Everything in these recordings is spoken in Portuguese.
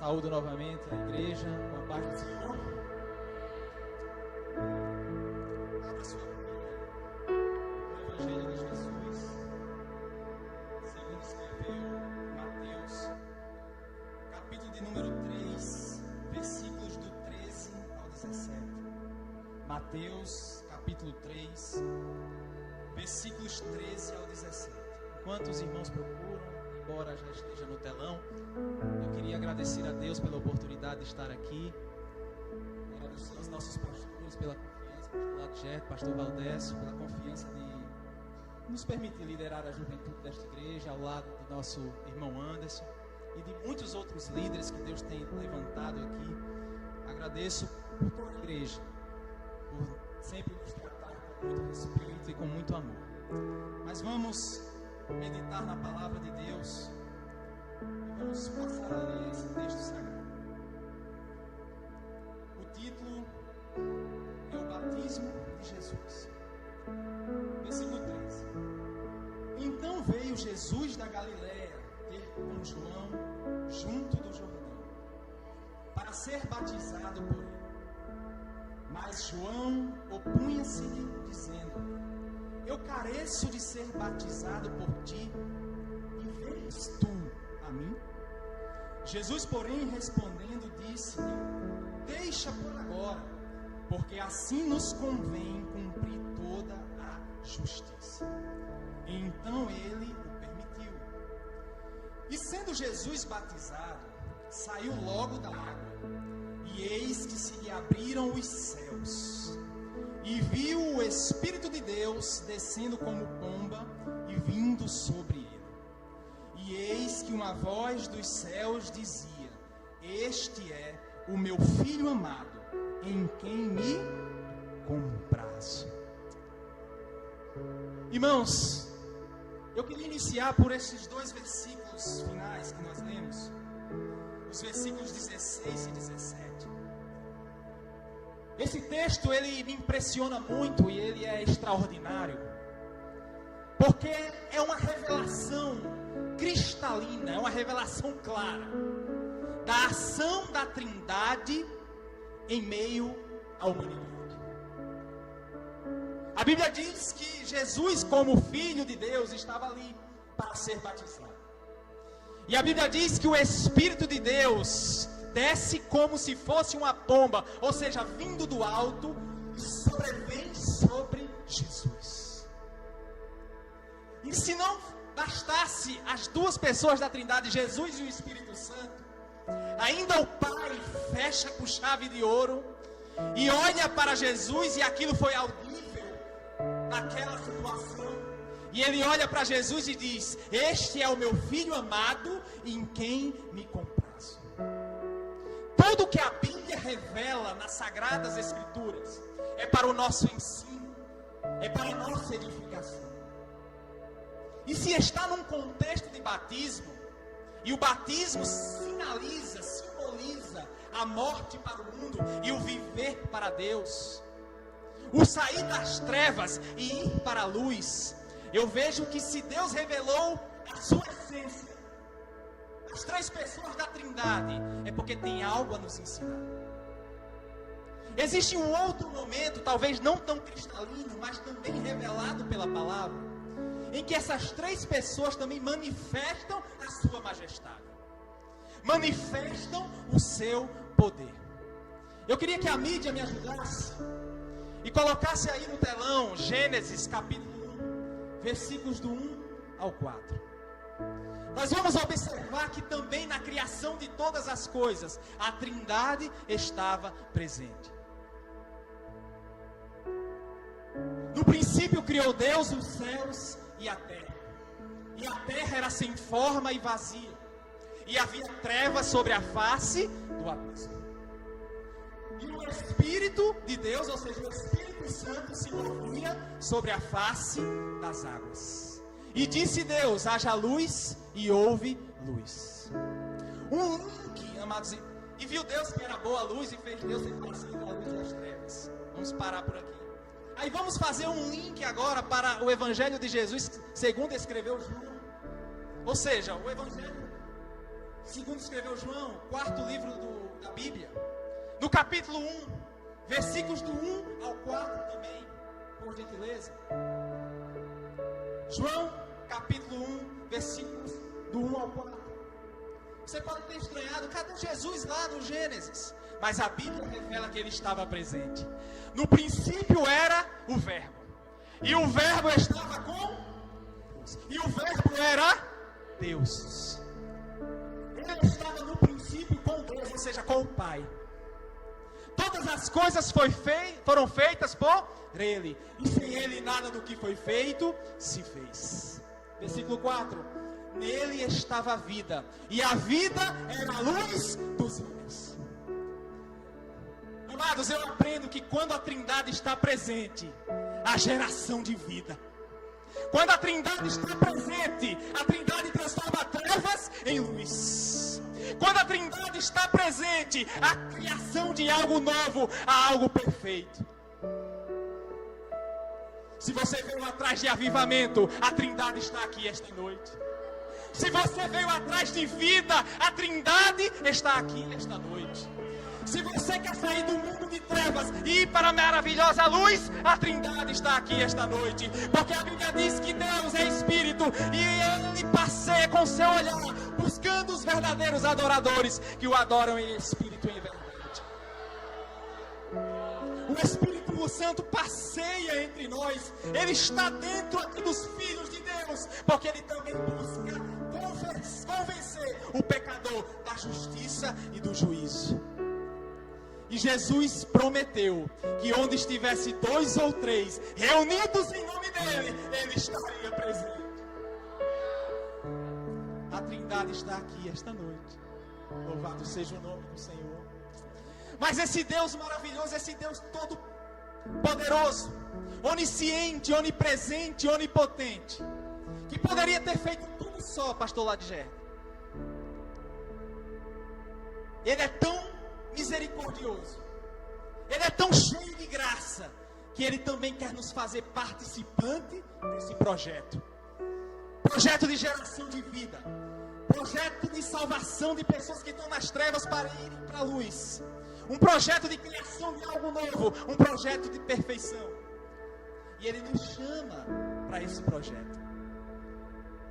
Saúdo novamente a igreja, com a paz do Senhor. Abra sua Bíblia no Evangelho de Jesus, segundo escreveu Mateus, capítulo de número 3, versículos do 13 ao 17. Mateus, capítulo 3, versículos 13 ao 17. Enquanto os irmãos procuram, embora já esteja no telão, eu queria agradecer a Deus pela oportunidade de estar aqui. Agradecer aos nossos pastores pela confiança, pastor Adjeto, pastor Valdécio, pela confiança de nos permitir liderar a juventude desta igreja, ao lado do nosso irmão Anderson e de muitos outros líderes que Deus tem levantado aqui. Agradeço por toda a igreja, por sempre nos tratar com muito respeito e com muito amor. Mas vamos meditar na palavra de Deus e vamos passar a ler esse texto sagrado. O título é o batismo de Jesus. Versículo 13. Então veio Jesus da Galiléia ter com João junto do Jordão, para ser batizado por ele. Mas João opunha-se-lhe, dizendo: Eu careço de ser batizado por ti, e vens tu a mim? Jesus, porém, respondendo, disse-lhe: Deixa por agora, porque assim nos convém cumprir toda a justiça. E então ele o permitiu. E sendo Jesus batizado, saiu logo da água, e eis que se lhe abriram os céus, e viu o Espírito de Deus descendo como pomba e vindo sobre ele. E eis que uma voz dos céus dizia: Este é o meu Filho amado, em quem me comprazo. Irmãos, eu queria iniciar por esses dois versículos finais que nós lemos, os versículos 16 e 17. Esse texto, ele me impressiona muito e ele é extraordinário, porque é uma revelação cristalina, é uma revelação clara da ação da Trindade em meio à humanidade. A Bíblia diz que Jesus, como Filho de Deus, estava ali para ser batizado. E a Bíblia diz que o Espírito de Deus desce como se fosse uma pomba, ou seja, vindo do alto, e sobrevém sobre Jesus. E se não bastasse as duas pessoas da Trindade, Jesus e o Espírito Santo, ainda o Pai fecha com chave de ouro e olha para Jesus, e aquilo foi audível naquela situação. E ele olha para Jesus e diz: Este é o meu Filho amado, em quem me comprazo. Tudo que a Bíblia revela nas Sagradas Escrituras é para o nosso ensino, é para a nossa edificação. E se está num contexto de batismo, e o batismo simboliza a morte para o mundo e o viver para Deus, o sair das trevas e ir para a luz, eu vejo que se Deus revelou a sua essência, as três pessoas da Trindade, é porque tem algo a nos ensinar. Existe um outro momento, talvez não tão cristalino, mas também revelado pela palavra, em que essas três pessoas também manifestam a sua majestade, manifestam o seu poder. Eu queria que a mídia me ajudasse e colocasse aí no telão Gênesis capítulo 1, versículos do 1 ao 4. Nós vamos observar que também na criação de todas as coisas, a Trindade estava presente. No princípio criou Deus os céus e a terra. E a terra era sem forma e vazia, e havia trevas sobre a face do abismo. E o Espírito de Deus, ou seja, o Espírito Santo, se movia sobre a face das águas. E disse Deus: haja luz, e houve luz. Um link, amados, e viu Deus que era boa a luz, e fez Deus separação da luz das trevas. Vamos parar por aqui. Aí vamos fazer um link agora para o Evangelho de Jesus, segundo escreveu João. Ou seja, o Evangelho segundo escreveu João, quarto livro da Bíblia, no capítulo 1, versículos do 1 ao 4 também, por gentileza. João, capítulo 1, versículos do 1 ao 4. Você pode ter estranhado, cadê Jesus lá no Gênesis? Mas a Bíblia revela que ele estava presente. No princípio era o Verbo. E o Verbo estava com Deus. E o Verbo era Deus. Ele estava no princípio com Deus, ou seja, com o Pai. Todas as coisas foram feitas por Ele. E sem Ele nada do que foi feito se fez. Versículo 4. Nele estava a vida, e a vida era a luz dos homens. Amados, eu aprendo que quando a Trindade está presente, a geração de vida. Quando a Trindade está presente, a Trindade transforma trevas em luz. Quando a Trindade está presente, a criação de algo novo a algo perfeito. Se você veio atrás de avivamento, a Trindade está aqui esta noite. Se você veio atrás de vida, a Trindade está aqui esta noite. Se você quer sair do mundo de trevas e ir para a maravilhosa luz, a Trindade está aqui esta noite. Porque a Bíblia diz que Deus é Espírito e Ele passeia com seu olhar, buscando os verdadeiros adoradores que o adoram em Espírito e em verdade. O Espírito Santo passeia entre nós. Ele está dentro aqui dos filhos de Deus, porque Ele também busca convencer o pecador da justiça e do juízo. E Jesus prometeu que onde estivesse 2 ou 3 reunidos em nome dele, Ele estaria presente. A Trindade está aqui esta noite. Louvado seja o nome do Senhor. Mas esse Deus maravilhoso, esse Deus todo poderoso, onisciente, onipresente, onipotente, que poderia ter feito tudo só, pastor Ladger. Ele é tão misericordioso, Ele é tão cheio de graça, que Ele também quer nos fazer participante desse projeto. Projeto de geração de vida, projeto de salvação de pessoas que estão nas trevas para irem para a luz. Um projeto de criação de algo novo, um projeto de perfeição. E Ele nos chama para esse projeto.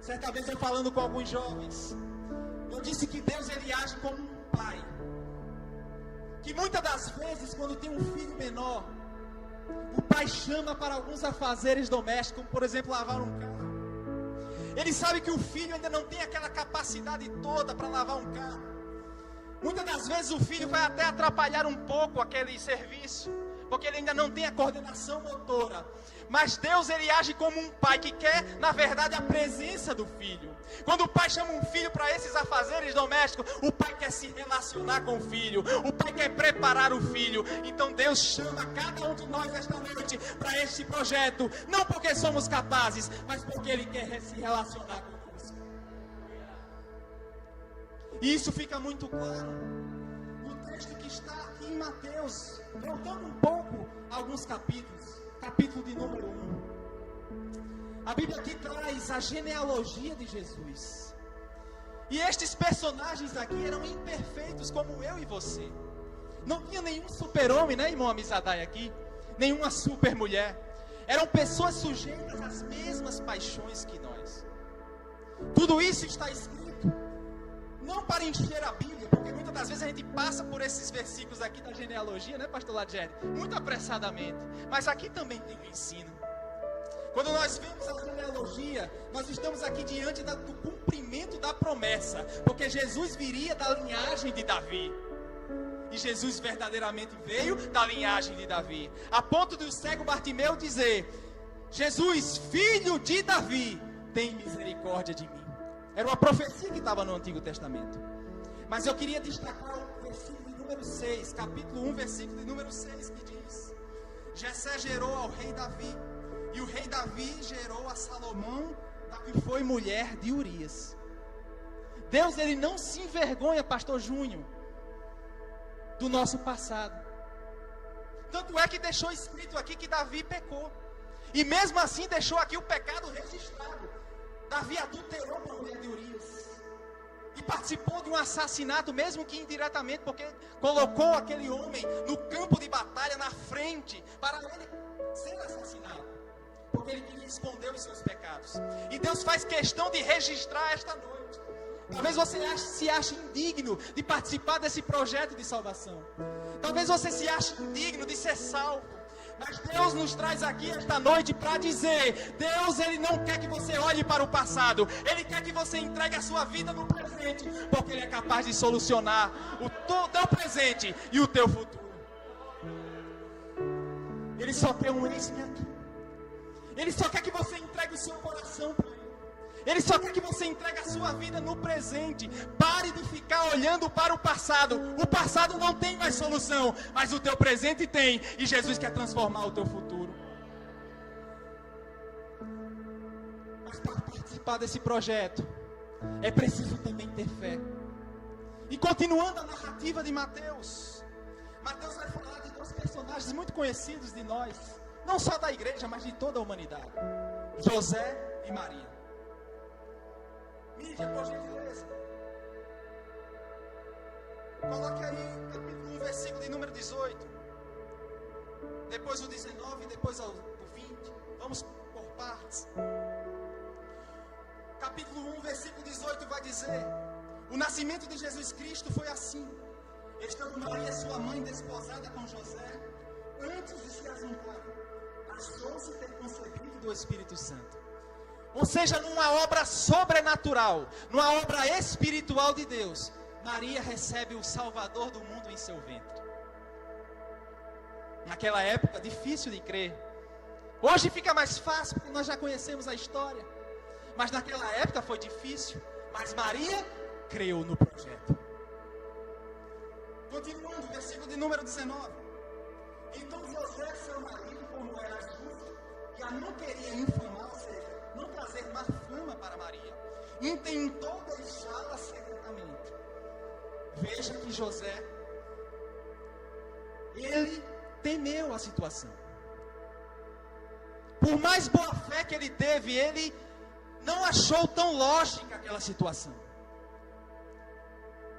Certa vez eu falando com alguns jovens, eu disse que Deus ele age como um pai. Que muitas das vezes, quando tem um filho menor, o pai chama para alguns afazeres domésticos, como por exemplo lavar um carro. Ele sabe que o filho ainda não tem aquela capacidade toda para lavar um carro. Muitas das vezes o filho vai até atrapalhar um pouco aquele serviço, porque ele ainda não tem a coordenação motora. Mas Deus ele age como um pai que quer, na verdade, a presença do filho. Quando o pai chama um filho para esses afazeres domésticos, o pai quer se relacionar com o filho, o pai quer preparar o filho. Então Deus chama cada um de nós esta noite para este projeto, não porque somos capazes, mas porque Ele quer se relacionar conosco. E isso fica muito claro no texto que está aqui em Mateus, voltando um pouco a alguns capítulos. Capítulo de número 1. A Bíblia aqui traz a genealogia de Jesus. E estes personagens aqui eram imperfeitos como eu e você. Não tinha nenhum super-homem, né, irmão Amizadai aqui? Nenhuma super-mulher. Eram pessoas sujeitas às mesmas paixões que nós. Tudo isso está escrito não para encher a Bíblia, porque muitas das vezes a gente passa por esses versículos aqui da genealogia, né, pastor Ladger? Muito apressadamente. Mas aqui também tem um ensino. Quando nós vemos a genealogia, nós estamos aqui diante do cumprimento da promessa, porque Jesus viria da linhagem de Davi. E Jesus verdadeiramente veio da linhagem de Davi. A ponto de o cego Bartimeu dizer: Jesus, filho de Davi, tem misericórdia de mim. Era uma profecia que estava no Antigo Testamento. Mas eu queria destacar o versículo de número 6, capítulo 1, versículo de número 6, que diz: Jessé gerou ao rei Davi, e o rei Davi gerou a Salomão, da que foi mulher de Urias. Deus, ele não se envergonha, pastor Júnior, do nosso passado. Tanto é que deixou escrito aqui que Davi pecou. E mesmo assim deixou aqui o pecado registrado. Davi adulterou com a mulher de Urias. e participou de um assassinato, mesmo que indiretamente, porque colocou aquele homem no campo de batalha, na frente, para ele ser assassinado, porque ele queria esconder os seus pecados. E Deus faz questão de registrar esta noite. Talvez você se ache indigno de participar desse projeto de salvação. Talvez você se ache indigno de ser salvo. Mas Deus nos traz aqui esta noite para dizer: Deus, Ele não quer que você olhe para o passado. Ele quer que você entregue a sua vida no presente, porque Ele é capaz de solucionar o teu presente e o teu futuro. Ele só quer um ex-me aqui. Ele só quer que você entregue o seu coração para Ele. Ele só quer que você entregue a sua vida no presente. Pare de ficar olhando para o passado. O passado não tem mais solução, mas o teu presente tem. E Jesus quer transformar o teu futuro. Mas para participar desse projeto, é preciso também ter fé. E continuando a narrativa de Mateus, Mateus vai falar de dois personagens muito conhecidos de nós, não só da igreja, mas de toda a humanidade: José e Maria. Mídia, por gentileza. Coloque aí capítulo 1, versículo de número 18. Depois o 19, depois o 20. Vamos por partes. Capítulo 1, versículo 18 vai dizer: o nascimento de Jesus Cristo foi assim. Estando Maria, sua mãe, desposada com José, antes de se ajuntar, achou-se ter concebido do Espírito Santo. Ou seja, numa obra sobrenatural, numa obra espiritual de Deus, Maria recebe o Salvador do mundo em seu ventre. Naquela época, difícil de crer. Hoje fica mais fácil, porque nós já conhecemos a história. Mas naquela época foi difícil. Mas Maria creu no projeto. Continuando, versículo de número 19. Então José, seu marido, como era justo, e a não queria infamar, ou seja, não trazer má fama para Maria, intentou deixá-la secretamente. Veja que José, ele temeu a situação. Por mais boa fé que ele teve, ele não achou tão lógica aquela situação.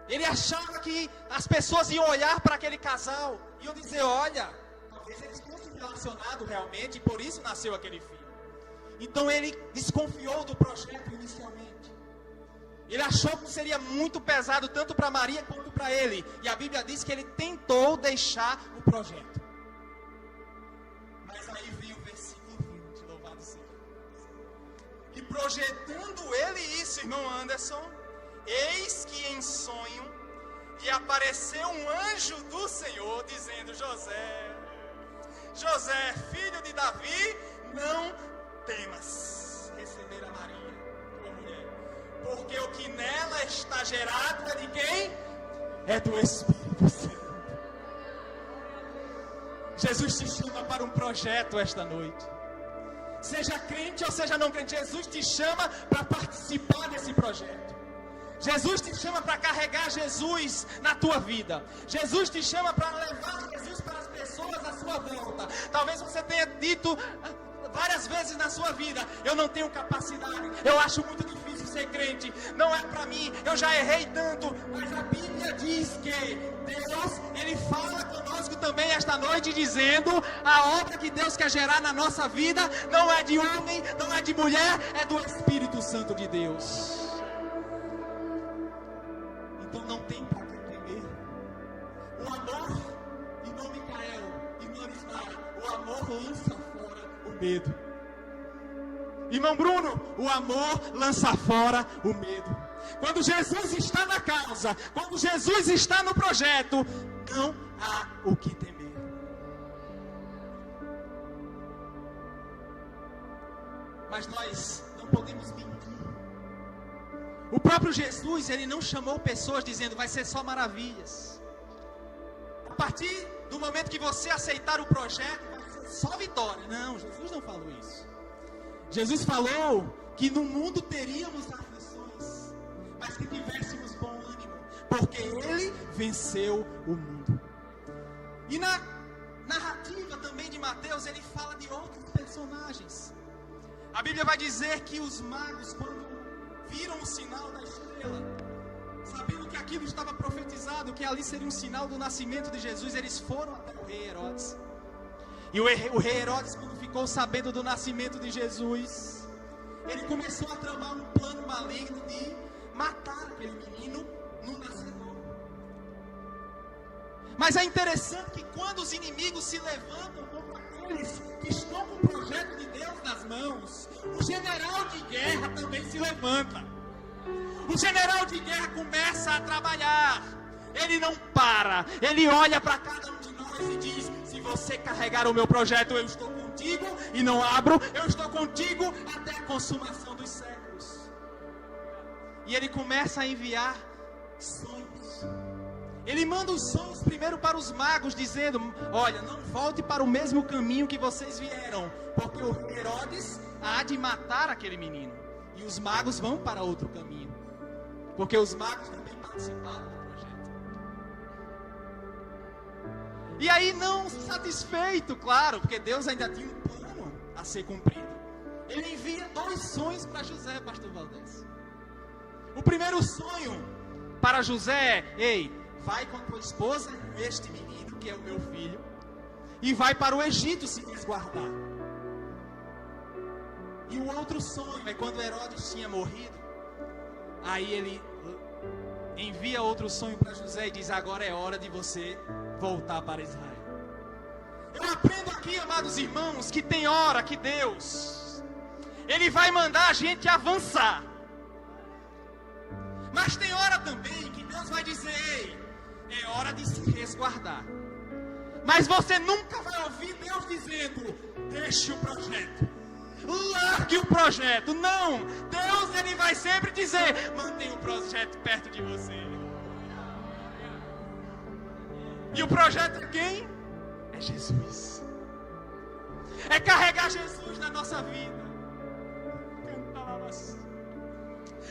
Ele achava que as pessoas iam olhar para aquele casal e iam dizer: olha, talvez eles fossem relacionados realmente, e por isso nasceu aquele filho. Então ele desconfiou do projeto inicialmente. Ele achou que seria muito pesado tanto para Maria quanto para ele. E a Bíblia diz que ele tentou deixar o projeto. Mas aí vem o versículo 20, louvado seja. E projetando ele isso, irmão Anderson, eis que em sonho lhe apareceu um anjo do Senhor, dizendo: José, filho de Davi, não temas receber a Maria, tua mulher, porque o que nela está gerado é de quem? É do Espírito Santo. Jesus te chama para um projeto esta noite. Seja crente ou seja não crente, Jesus te chama para participar desse projeto. Jesus te chama para carregar Jesus na tua vida. Jesus te chama para levar Jesus para as pessoas à sua volta. Talvez você tenha dito várias vezes na sua vida: eu não tenho capacidade, eu acho muito difícil ser crente, não é para mim, eu já errei tanto. Mas a Bíblia diz que Deus, Ele fala conosco também esta noite, dizendo: a obra que Deus quer gerar na nossa vida não é de homem, não é de mulher, é do Espírito Santo de Deus. Então não tem para que temer. O amor, irmão Micael, irmã Ismael, o amor lança fora o medo. Irmão Bruno, o amor lança fora o medo. Quando Jesus está na causa, quando Jesus está no projeto, não há o que temer. Mas nós não podemos mentir. O próprio Jesus, Ele não chamou pessoas dizendo: vai ser só maravilhas. A partir do momento que você aceitar o projeto, vai ser só vitória. Não, Jesus não falou isso. Jesus falou que no mundo teríamos aflições, mas que tivéssemos bom ânimo, porque Ele venceu o mundo. E na narrativa também de Mateus, ele fala de outros personagens. A Bíblia vai dizer que os magos, quando viram o sinal da estrela, aquilo estava profetizado, que ali seria um sinal do nascimento de Jesus, eles foram até o rei Herodes. E o rei Herodes, quando ficou sabendo do nascimento de Jesus, ele começou a tramar um plano maligno de matar aquele menino no nascedor. Mas é interessante que quando os inimigos se levantam contra aqueles que estão com o projeto de Deus nas mãos, o general de guerra também se levanta. O general de guerra começa a trabalhar. Ele não para. Ele olha para cada um de nós e diz: se você carregar o meu projeto, eu estou contigo e não abro. Eu estou contigo até a consumação dos séculos. E ele começa a enviar sonhos. Ele manda os sonhos primeiro para os magos, dizendo: olha, não volte para o mesmo caminho que vocês vieram, porque o Herodes há de matar aquele menino. E os magos vão para outro caminho, porque os magos também participaram do projeto. E aí, não satisfeito, claro, porque Deus ainda tinha um plano a ser cumprido, ele envia 2 sonhos para José, pastor Valdez. O primeiro sonho para José é: ei, vai com a tua esposa, este menino que é o meu filho, e vai para o Egito se resguardar. E o outro sonho é quando Herodes tinha morrido. Aí ele envia outro sonho para José e diz: agora é hora de você voltar para Israel. Eu aprendo aqui, amados irmãos, que tem hora que Deus, Ele vai mandar a gente avançar. Mas tem hora também que Deus vai dizer: ei, é hora de se resguardar. Mas você nunca vai ouvir Deus dizendo: deixe o projeto, largue o projeto. Não, Deus, Ele vai sempre dizer: mantenha o projeto perto de você. E o projeto é quem? É Jesus. É carregar Jesus na nossa vida.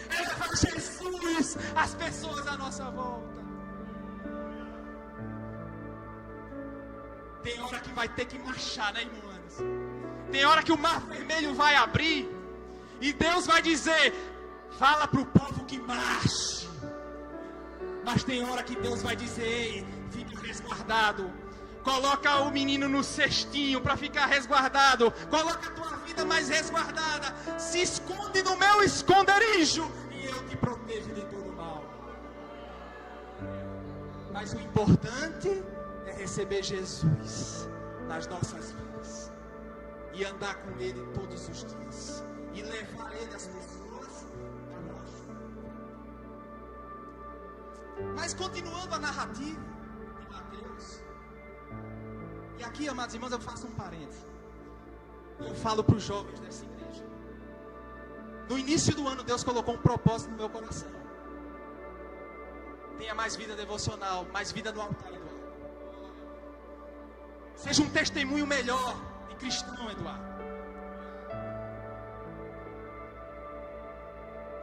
É levar Jesus às pessoas à nossa volta. Tem hora que vai ter que marchar, né, irmãos? Tem hora que o mar vermelho vai abrir e Deus vai dizer: fala para o povo que marche. Mas tem hora que Deus vai dizer: ei, fique resguardado. Coloca o menino no cestinho para ficar resguardado. Coloca a tua vida mais resguardada. Se esconde no meu esconderijo e eu te protejo de todo mal. Mas o importante é receber Jesus nas nossas vidas e andar com Ele todos os dias e levar Ele às pessoas a nós. Mas continuando a narrativa de Mateus, e aqui, amados irmãos, eu faço um parênteses. Eu falo para os jovens dessa igreja. No início do ano, Deus colocou um propósito no meu coração. Tenha mais vida devocional, mais vida no altar, Eduardo. Seja um testemunho melhor de cristão, Eduardo.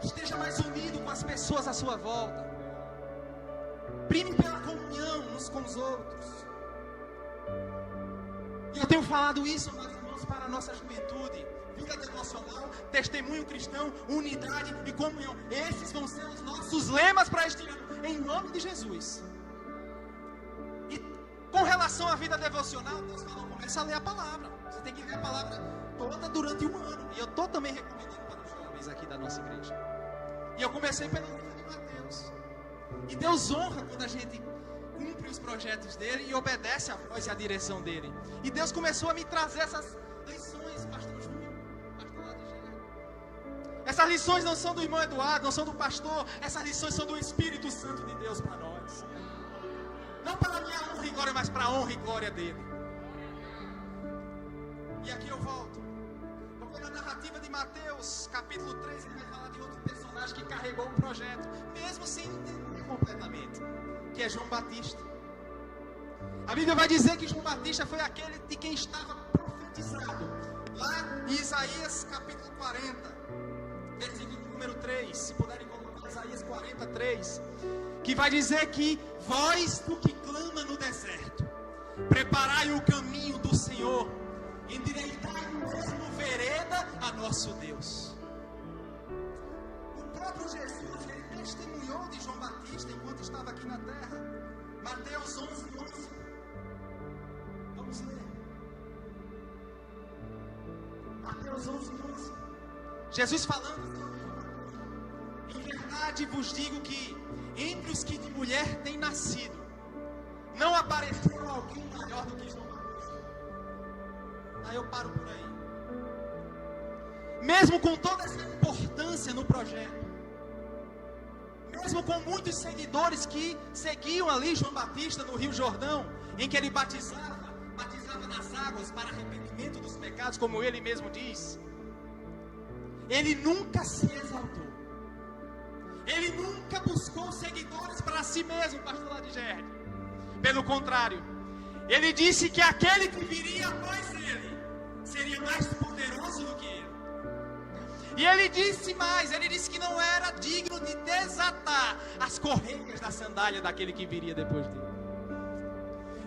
Esteja mais unido com as pessoas à sua volta. Prime pela comunhão uns com os outros. E eu tenho falado isso, meus irmãos, para a nossa juventude. Vida devocional, testemunho cristão, unidade e comunhão. Esses vão ser os nossos lemas para este ano, em nome de Jesus. E com relação à vida devocional, Deus falou: começa a ler a palavra. Você tem que ler a palavra toda durante um ano. E eu estou também recomendando para os jovens aqui da nossa igreja. E eu comecei pelo livro de Mateus. E Deus honra quando a gente cumpre os projetos dele e obedece a voz e a direção dele. E Deus começou a me trazer essas lições, pastor Júnior, pastor Adegê. Essas lições não são do irmão Eduardo, não são do pastor. Essas lições são do Espírito Santo de Deus para nós. Não para a minha honra e glória, mas para a honra e glória dele. E aqui eu volto, porque na narrativa de Mateus, capítulo 3, ele vai falar de outro personagem que carregou o projeto, mesmo sem entender completamente, que é João Batista. A Bíblia vai dizer que João Batista foi aquele de quem estava profetizado lá em Isaías capítulo 40, versículo número 3. Se puderem colocar Isaías 43, que vai dizer que: voz do que clama no deserto, preparai o caminho do Senhor, endireitai mesmo vereda a nosso Deus. O próprio Jesus, ele testemunhou de João Batista enquanto enquanto estava aqui na terra. Mateus 11:11. Vamos ler. Mateus 11:11. Jesus falando: em verdade vos digo que entre os que de mulher têm nascido, não apareceu alguém maior do que João Batista. Aí eu paro por aí. Mesmo com toda essa importância no projeto, mesmo com muitos seguidores que seguiam ali João Batista no Rio Jordão, em que ele batizava nas águas para arrependimento dos pecados, como ele mesmo diz, ele nunca se exaltou. Ele nunca buscou seguidores para si mesmo, pastor Ladgerd. Pelo contrário, ele disse que aquele que viria após ele seria mais poderoso do que ele. E ele disse mais, ele disse que não era digno de desatar as correias da sandália daquele que viria depois dele.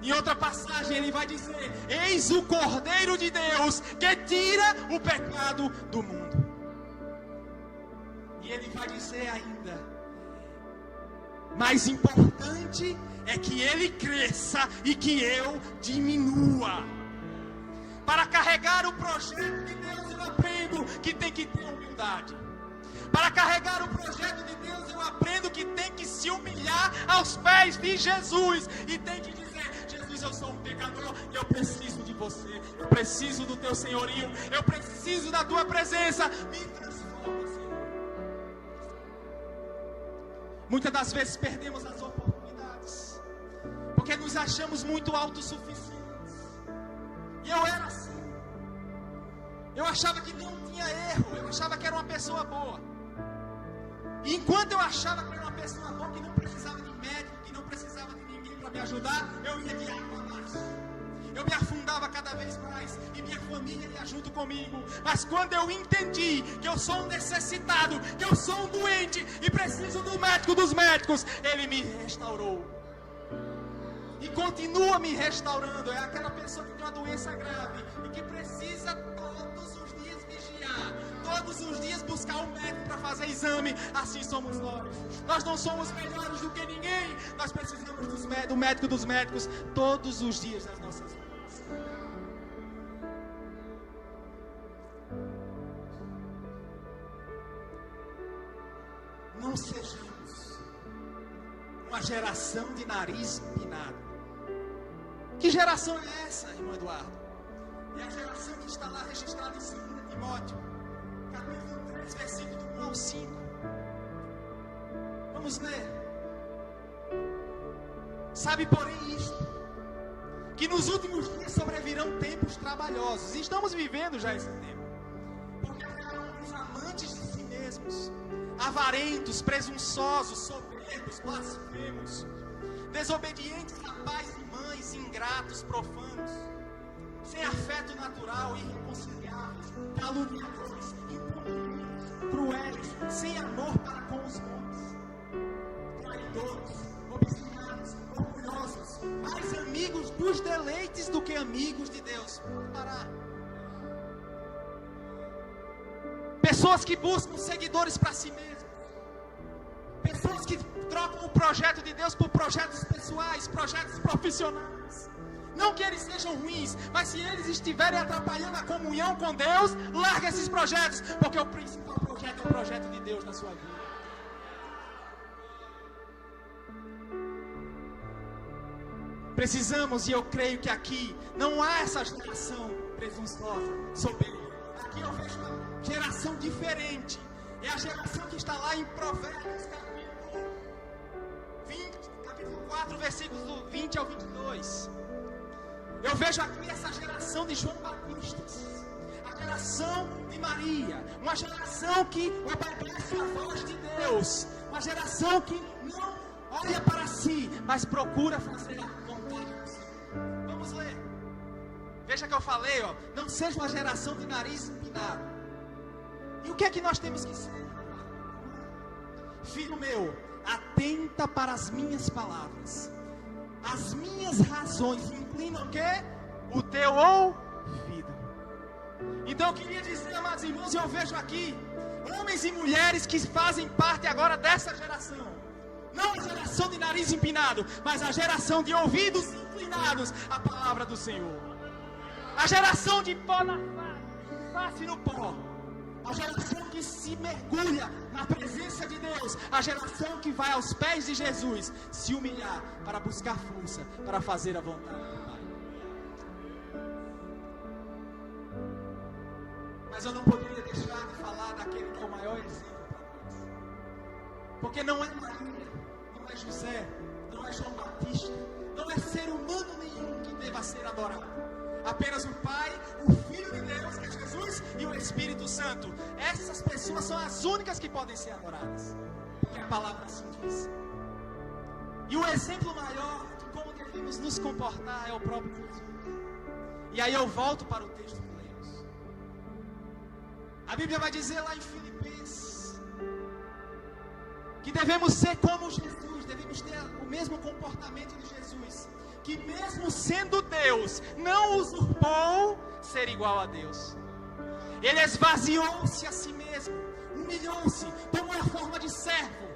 Em outra passagem ele vai dizer: eis o Cordeiro de Deus que tira o pecado do mundo. E ele vai dizer ainda: mais importante é que ele cresça e que eu diminua. Para carregar o projeto de Deus eu aprendo que tem que ter humildade. Para carregar o projeto de Deus eu aprendo que tem que se humilhar aos pés de Jesus. E tem que dizer: Jesus, eu sou um pecador e eu preciso de você. Eu preciso do teu senhorio. Eu preciso da tua presença. Me transforma, Senhor. Muitas das vezes perdemos as oportunidades porque nos achamos muito autossuficientes. E eu era assim. Eu achava que não tinha erro. Eu achava que era uma pessoa boa. E enquanto eu achava que era uma pessoa boa, que não precisava de médico, que não precisava de ninguém para me ajudar, eu ia de água abaixo. Eu me afundava cada vez mais. E minha família ia junto comigo. Mas quando eu entendi que eu sou um necessitado, que eu sou um doente e preciso do médico dos médicos, ele me restaurou. E continua me restaurando. É aquela pessoa que tem uma doença grave e que precisa todos os dias vigiar, todos os dias buscar um médico para fazer exame. Assim somos nós. Nós não somos melhores do que ninguém. Nós precisamos do médico dos médicos todos os dias das nossas vidas. Não sejamos uma geração de nariz empinado. Que geração é essa, irmão Eduardo? É a geração que está lá registrada em 2 Timóteo, capítulo 3, versículo do 1 ao 5. Vamos ler. Sabe, porém, isto: que nos últimos dias sobrevirão tempos trabalhosos. E estamos vivendo já esse tempo. Porque haverá homens amantes de si mesmos, avarentos, presunçosos, soberbos, blasfemos, desobedientes a pais e mães, ingratos, profanos, sem afeto natural, irreconciliáveis, caluniadores, incontinentes, cruéis, sem amor para com os homens, traidores, obstinados, orgulhosos, mais amigos dos deleites do que amigos de Deus. Parar. Pessoas que buscam seguidores para si mesmos. Pessoas que trocam o projeto de Deus por projetos pessoais, projetos profissionais. Não que eles sejam ruins, mas se eles estiverem atrapalhando a comunhão com Deus, larga esses projetos, porque o principal projeto é o projeto de Deus na sua vida. Precisamos, e eu creio que aqui não há essa geração presunçosa, soberba. Aqui eu vejo uma geração diferente. É a geração que está lá em Provérbios, capítulo 4, versículos do 20 ao 22. Eu vejo aqui essa geração de João Batista, a geração de Maria, uma geração que obedece a voz de Deus, uma geração que não olha para si, mas procura fazer a vontade do Senhor. Vamos ler. Veja que eu falei, ó, não seja uma geração de nariz empinado. E o que é que nós temos que ser? Filho meu, atenta para as minhas palavras. As minhas razões inclinam o quê? O teu ouvido. Então eu queria dizer, amados irmãos, eu vejo aqui homens e mulheres que fazem parte agora dessa geração. Não a geração geração de nariz empinado, mas a geração de ouvidos inclinados à palavra do Senhor. A geração de pó na face no pó. A geração que se mergulha na presença de Deus. A geração que vai aos pés de Jesus se humilhar para buscar força, para fazer a vontade do Pai. Mas eu não poderia deixar de falar daquele que é o maior exemplo para nós. Porque não é Maria, não é José, não é João Batista, não é ser humano nenhum que deva ser adorado. Apenas o Pai, o Filho de Deus, que é Jesus, e o Espírito Santo. Essas pessoas são as únicas que podem ser adoradas. Porque a palavra assim diz. E o exemplo maior de como devemos nos comportar é o próprio Jesus. E aí eu volto para o texto que lemos. A Bíblia vai dizer lá em Filipenses que devemos ser como Jesus, devemos ter o mesmo comportamento de Jesus. Que mesmo sendo Deus, não usurpou ser igual a Deus. Ele esvaziou-se a si mesmo, humilhou-se, tomou a forma de servo,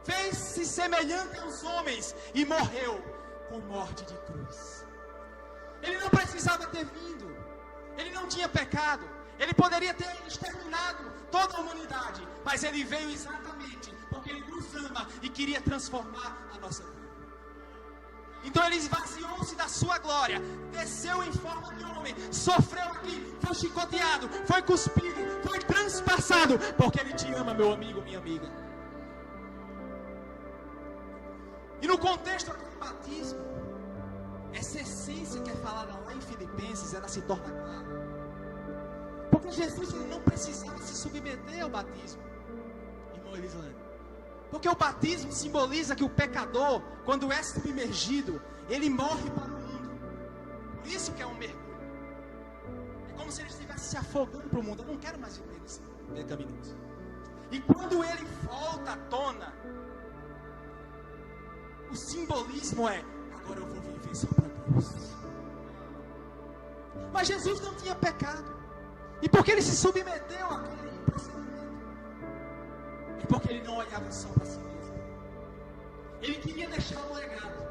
fez-se semelhante aos homens e morreu com morte de cruz. Ele não precisava ter vindo, ele não tinha pecado, ele poderia ter exterminado toda a humanidade, mas ele veio exatamente porque ele nos ama e queria transformar a nossa vida. Então ele esvaziou-se da sua glória, desceu em forma de homem, sofreu aqui, foi chicoteado, foi cuspido, foi transpassado, porque ele te ama, meu amigo, minha amiga. E no contexto do batismo, essa essência que é falada lá em Filipenses, ela se torna clara. Porque Jesus ele não precisava se submeter ao batismo, irmão Elislane. Porque o batismo simboliza que o pecador, quando é submergido, ele morre para o mundo. Por isso que é um mergulho. É como se ele estivesse se afogando para o mundo. Eu não quero mais viver nesse pecaminoso. E quando ele volta à tona, o simbolismo é: agora eu vou viver só para Deus. Mas Jesus não tinha pecado. E porque ele se submeteu àquele procedimento? É porque ele não olhava só para si mesmo. Ele queria deixar um legado.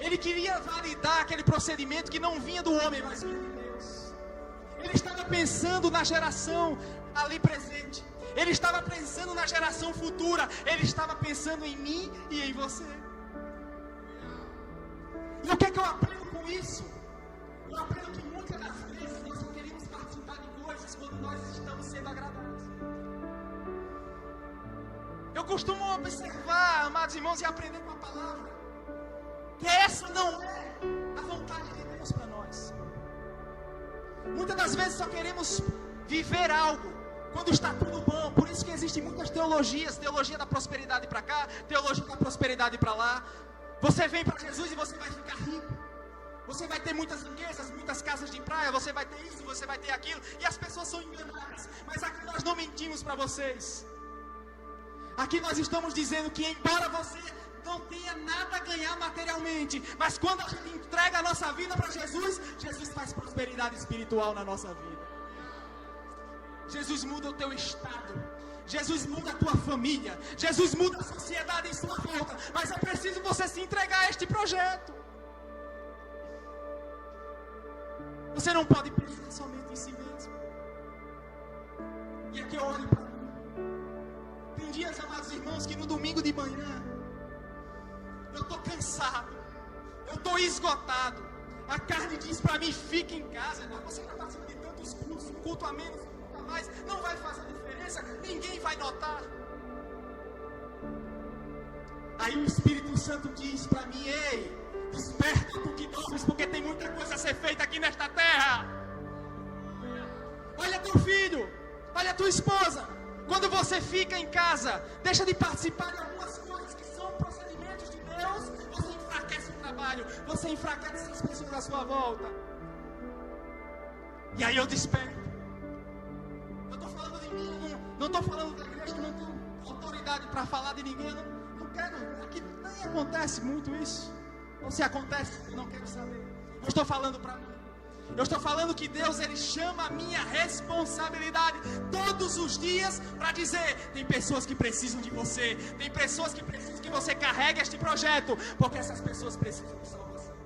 Ele queria validar aquele procedimento que não vinha do homem, mas vinha de Deus. Ele estava pensando na geração ali presente. Ele estava pensando na geração futura. Ele estava pensando em mim e em você. E o que é que eu aprendo com isso? Eu aprendo que muitas das vezes nós só queremos participar de coisas quando nós estamos sendo agradados. Eu costumo observar, amados irmãos, e aprender com a palavra, que essa não é a vontade de Deus para nós. Muitas das vezes só queremos viver algo quando está tudo bom. Por isso que existem muitas teologias, teologia da prosperidade para cá, teologia da prosperidade para lá. Você vem para Jesus e você vai ficar rico. Você vai ter muitas riquezas, muitas casas de praia, você vai ter isso, você vai ter aquilo. E as pessoas são enganadas. Mas aqui nós não mentimos para vocês. Aqui nós estamos dizendo que embora você não tenha nada a ganhar materialmente, mas quando a gente entrega a nossa vida para Jesus, Jesus faz prosperidade espiritual na nossa vida. Jesus muda o teu estado. Jesus muda a tua família. Jesus muda a sociedade em sua volta. Mas é preciso você se entregar a este projeto. Você não pode pensar somente em si mesmo. E aqui eu olho para mim. Tem dias, amados irmãos, que no domingo de manhã eu estou cansado, eu estou esgotado. A carne diz para mim: fique em casa. Você já passou de tantos cultos, um culto a menos, um culto a mais, não vai fazer diferença, ninguém vai notar. Aí o Espírito Santo diz para mim: ei, desperta tu que dormes, porque tem muita coisa a ser feita aqui nesta terra. Olha teu filho, olha tua esposa. Quando você fica em casa, deixa de participar de algumas coisas que são procedimentos de Deus, você enfraquece o trabalho, você enfraquece as pessoas à sua volta. E aí eu desperto. Eu estou falando de mim, não estou falando da igreja, não tenho autoridade para falar de ninguém, não quero, aqui nem acontece muito isso. Ou se acontece, eu não quero saber. Eu estou falando para mim. Eu estou falando que Deus, Ele chama a minha responsabilidade todos os dias para dizer: tem pessoas que precisam de você, tem pessoas que precisam que você carregue este projeto, porque essas pessoas precisam de salvação.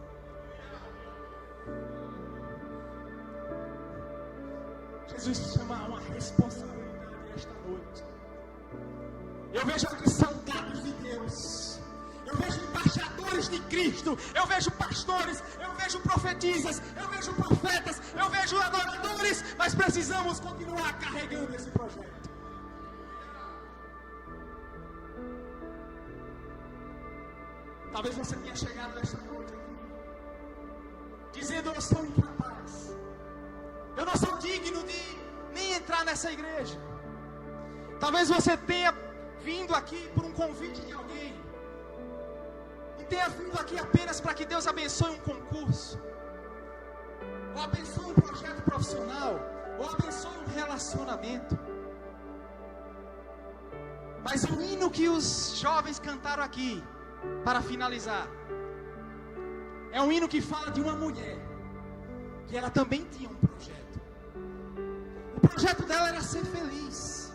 Jesus chama a uma responsabilidade esta noite. Eu vejo aqui soldados de Deus, eu vejo embaixadores de Cristo, eu vejo pastores, eu vejo profetisas, eu vejo profetas, eu vejo adoradores, mas precisamos continuar carregando esse projeto. Talvez você tenha chegado nesta noite aqui, dizendo: eu sou incapaz, eu não sou digno de nem entrar nessa igreja. Talvez você tenha vindo aqui por um convite de alguém, e tenha vindo aqui apenas para que Deus abençoe um concurso, ou abençoe um projeto profissional, ou abençoe um relacionamento. Mas o hino que os jovens cantaram aqui, para finalizar, é um hino que fala de uma mulher, que ela também tinha um projeto. O projeto dela era ser feliz,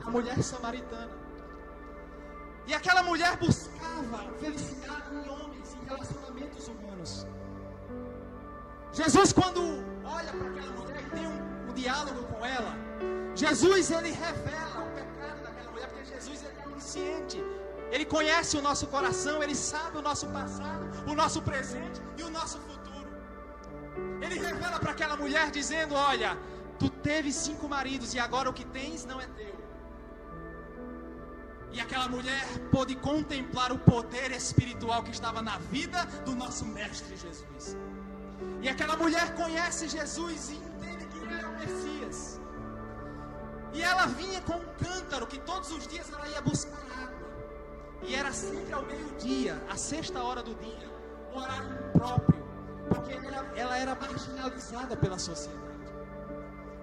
a mulher samaritana. E aquela mulher buscava felicidade em homens, em relacionamentos humanos. Jesus, quando olha para aquela mulher e tem um diálogo com ela, Jesus, ele revela o pecado daquela mulher, porque Jesus, ele é onisciente. Ele conhece o nosso coração, ele sabe o nosso passado, o nosso presente e o nosso futuro. Ele revela para aquela mulher dizendo: olha, tu teve 5 maridos e agora o que tens não é teu. E aquela mulher pôde contemplar o poder espiritual que estava na vida do nosso mestre Jesus. E aquela mulher conhece Jesus e entende que ele é o Messias. E ela vinha com um cântaro que todos os dias ela ia buscar água. E era sempre ao meio-dia, à 6ª do dia, um horário próprio, porque ela era marginalizada pela sociedade.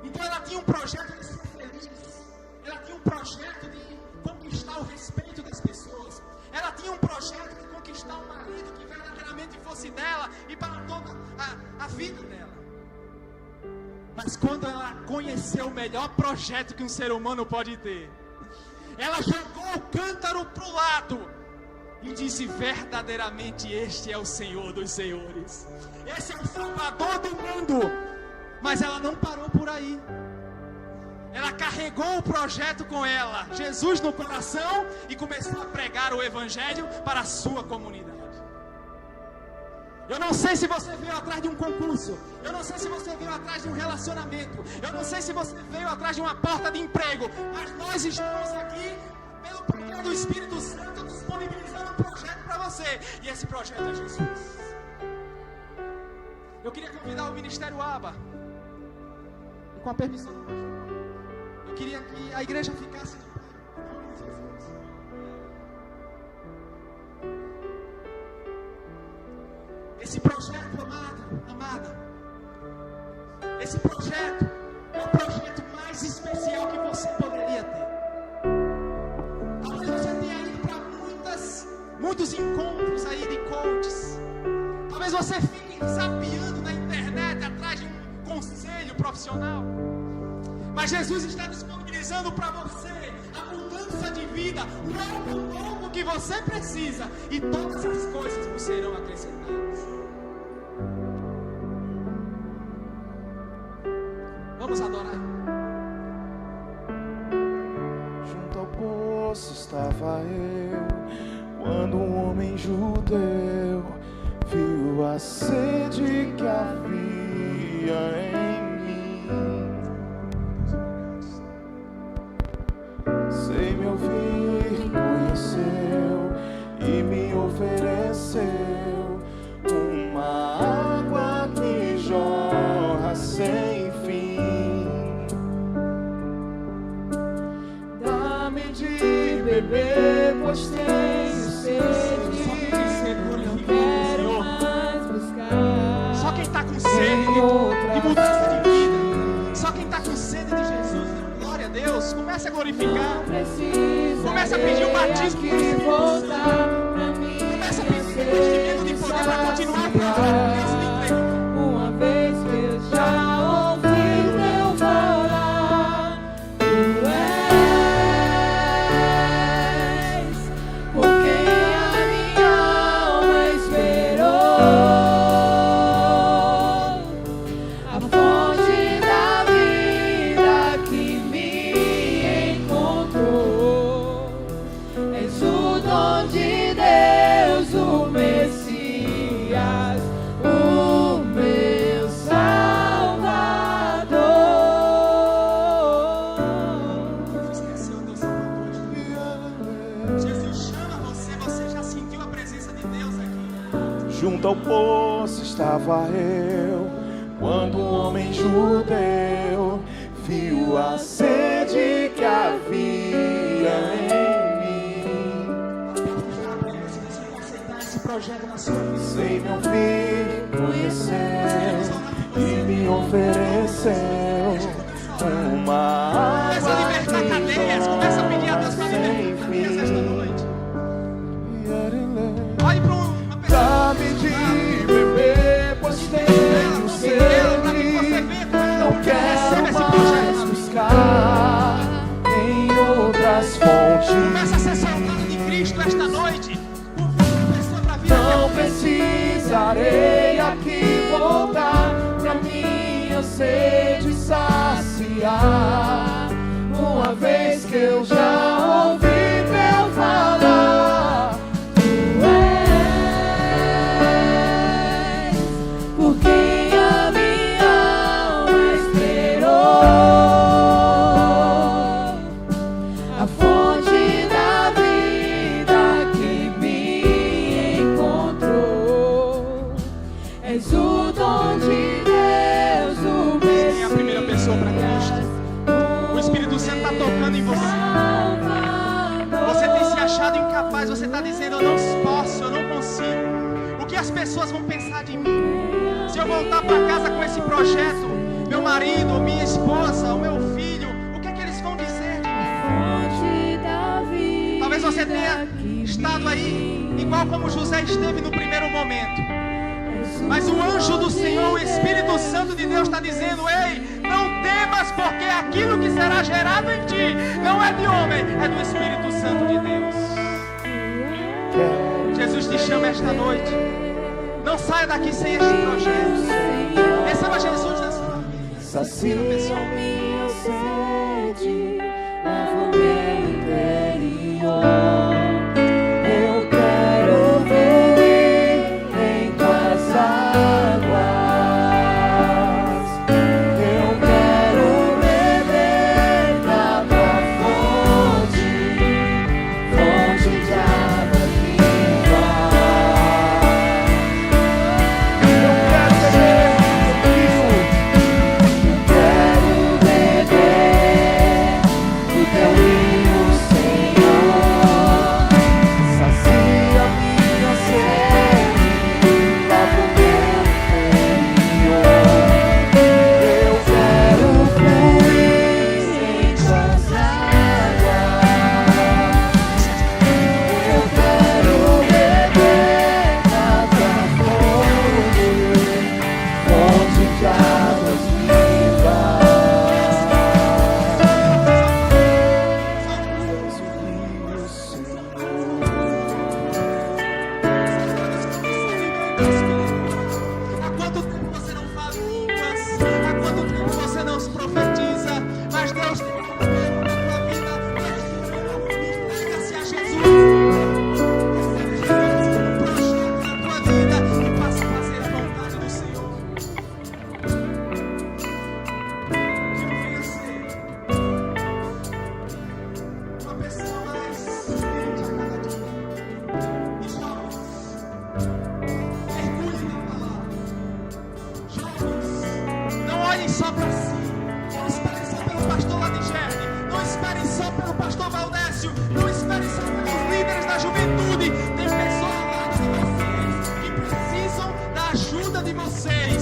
Então ela tinha um projeto de ser feliz, ela tinha um projeto de conquistar o respeito das pessoas, ela tinha um projeto de conquistar um marido que verdadeiramente fosse dela e para toda a vida dela. Mas quando ela conheceu o melhor projeto que um ser humano pode ter, ela jogou o cântaro para o lado e disse: verdadeiramente este é o Senhor dos Senhores, esse é o Salvador do mundo. Mas ela não parou por aí. Ela carregou o projeto com ela, Jesus no coração, e começou a pregar o Evangelho para a sua comunidade. Eu não sei se você veio atrás de um concurso, eu não sei se você veio atrás de um relacionamento, eu não sei se você veio atrás de uma porta de emprego, mas nós estamos aqui pelo poder do Espírito Santo disponibilizando um projeto para você, e esse projeto é Jesus. Eu queria convidar o Ministério Aba, e com a permissão do pastor, eu queria que a igreja ficasse de pé, em nome de Jesus. Esse projeto, amada, esse projeto é o projeto mais especial que você poderia ter. Talvez você tenha ido para muitos encontros aí de coaches. Talvez você fique zapeando na internet atrás de um conselho profissional. Mas Jesus está disponibilizando para você a mudança de vida, o algo novo que você precisa, e todas as coisas vos serão acrescentadas. Vamos adorar. Junto ao poço estava eu, quando um homem judeu viu a sede que havia em mim. Sem me ouvir, conheceu e me ofereceu uma água que jorra sem fim. Dá-me de beber, pois tenho sede. Não quero mais buscar. Só quem está com sede de mudança de vida, só quem está com sede de Jesus, glória a Deus, comece a glorificar, comece a pedir o batismo do Espírito Santo, comece a pedir o enchimento de poder para continuar o projeto que Deus lhe entregou. Uma vez que eu já ouvi teu falar, tu és por quem Junto ao poço estava eu, quando um homem judeu viu a sede que havia em mim. Esse projeto na sua vida. Sem me ouvir, conheceu e me ofereceu uma Começa a água libertar cadeias, começa a pedir a Deus para sem libertar cadeias esta fim. noite. Olhe para uma pessoa. Dá-me de beber, pois tenho sede. Não quero mais buscar em outras fontes. Começa a ser soldado de Cristo esta noite. Pessoa para vir Não precisarei aqui voltar pra minha sede saciar. Uma vez que eu já ouvi teu falar, Tu és por quem a minha alma esperou, a fonte da vida que me encontrou. És o dom de Deus, o Quem é a primeira pessoa para Cristo? O Espírito Santo está tocando em você. Você tem se achado incapaz, você está dizendo: eu não posso, eu não consigo. O que as pessoas vão pensar de mim? Se eu voltar para casa com esse projeto, meu marido, minha esposa, o meu filho, o que é que eles vão dizer de mim? Talvez você tenha estado aí, igual como José esteve no primeiro momento. Mas o anjo do Senhor, o Espírito Santo de Deus está dizendo: ei, não temas, porque aquilo que será gerado em ti não é de homem, é do Espírito Santo de Deus. Jesus te chama esta noite. Não saia daqui sem este projeto. Receba Jesus na sua vida. sacia minha sede, leva o meu interior. Eu quero beber em tuas águas. Eu quero beber da tua fonte, fonte de água viva. Eu quero beber do quero beber do teu rio, Senhor. Sacia minha sede, lava o meu interior. Eu quero fluir em tuas águas. Eu quero beber da tua fonte de águas vivas. Há quanto tempo você não fala em línguas? Há quanto tempo você não se profetiza? Mas Deus tem um plano na tua vida. Entrega-se a Jesus. Recebe Jesus como projeto na tua vida e passa a fazer a vontade do Senhor. Que eu venha ser uma pessoa mais crente a cada dia. E jovens, mergulhem na palavra. Jovens, não olhem só para si. Não esperem só pelo pastor Ladigerne. Não esperem só pelo pastor Valdécio. Não esperem só pelos líderes da juventude. Tem pessoas lá de vocês que precisam da ajuda de vocês.